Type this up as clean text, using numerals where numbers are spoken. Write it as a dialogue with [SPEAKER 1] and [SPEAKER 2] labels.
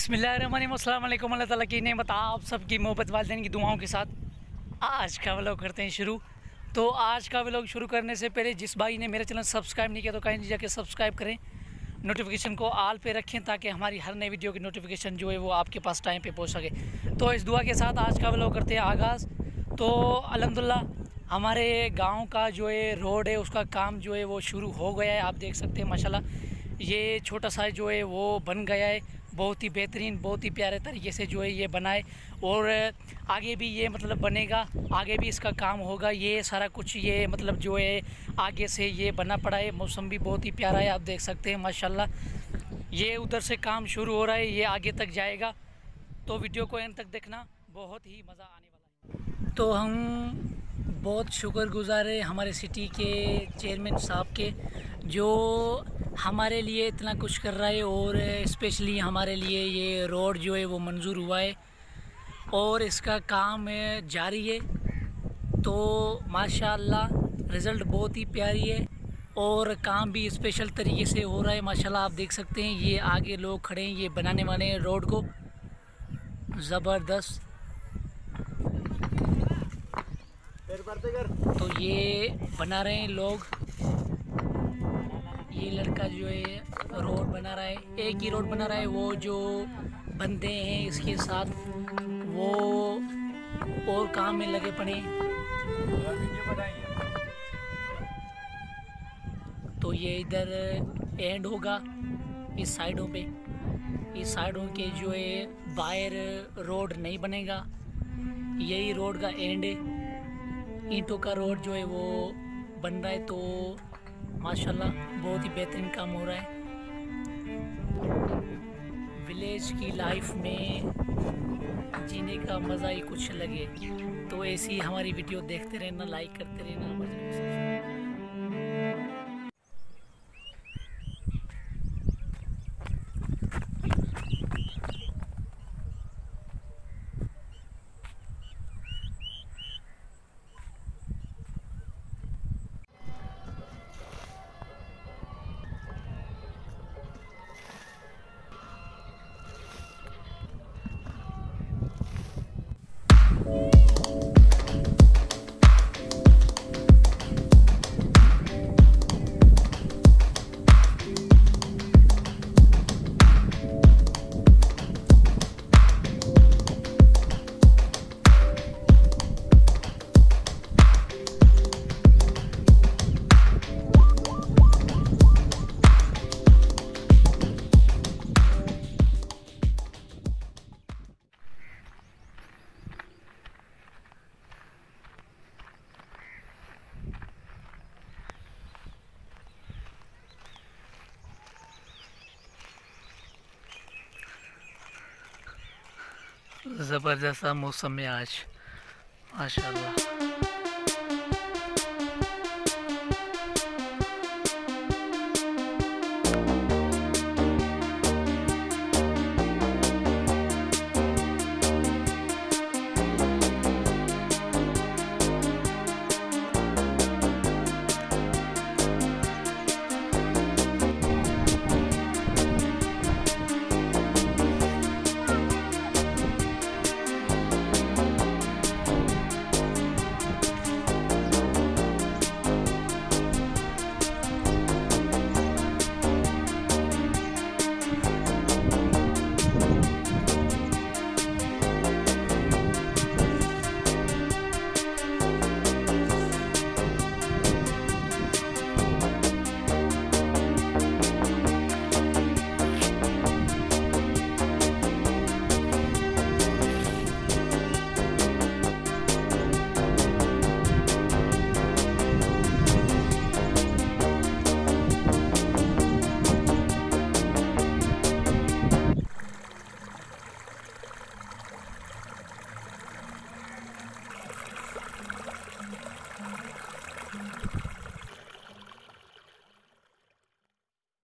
[SPEAKER 1] बिस्मिल्लाहिर्रहमानिर्रहीम, अस्सलाम वालेकुम। अल्लाह ताला की नेमत आप सबकी मोहब्बत वालिदैन की दुआओं के साथ आज का व्लॉग करते हैं शुरू। तो आज का व्लॉग शुरू करने से पहले जिस भाई ने मेरा चैनल सब्सक्राइब नहीं किया तो कहीं जाके सब्सक्राइब करें, नोटिफिकेशन को ऑल पे रखें ताकि हमारी हर नई वीडियो की नोटिफिकेशन जो है वो आपके पास टाइम पे पहुंच सके। तो इस दुआ के साथ आज का व्लॉग करते हैं आगाज़। तो अल्हम्दुलिल्लाह हमारे गांव का जो है रोड है उसका काम जो है वो शुरू हो गया है। आप देख सकते हैं माशाल्लाह ये छोटा सा जो है वो बन गया है, बहुत ही बेहतरीन, बहुत ही प्यारे तरीके से जो है ये बनाए और आगे भी ये मतलब बनेगा, आगे भी इसका काम होगा। ये सारा कुछ ये मतलब जो है आगे से ये बना पड़ा है। मौसम भी बहुत ही प्यारा है, आप देख सकते हैं माशाल्लाह। ये उधर से काम शुरू हो रहा है, ये आगे तक जाएगा। तो वीडियो को एंड तक देखना, बहुत ही मज़ा आने वाला है। तो हम बहुत शुक्रगुज़ार है हमारे सिटी के चेयरमैन साहब के जो हमारे लिए इतना कुछ कर रहा है और स्पेशली हमारे लिए ये रोड जो है वो मंजूर हुआ है और इसका काम जारी है। तो माशाल्लाह रिज़ल्ट बहुत ही प्यारी है और काम भी स्पेशल तरीके से हो रहा है माशाल्लाह। आप देख सकते हैं ये आगे लोग खड़े हैं, ये बनाने वाले हैं रोड को, ज़बरदस्त। तो ये बना रहे हैं लोग, ये लड़का जो है रोड बना रहा है, एक ही रोड बना रहा है। वो जो बंदे हैं इसके साथ वो और काम में लगे पड़े हैं। तो ये इधर एंड होगा इस साइडों पे, इस साइडों के जो है बाहर रोड नहीं बनेगा, यही रोड का एंड है। ईंटों का रोड जो है वो बन रहा है। तो माशाल्लाह बहुत ही बेहतरीन काम हो रहा है। विलेज की लाइफ में जीने का मज़ा ही कुछ लगे। तो ऐसी हमारी वीडियो देखते रहना, लाइक करते रहना। ज़बरदस्त मौसम है आज माशाल्लाह।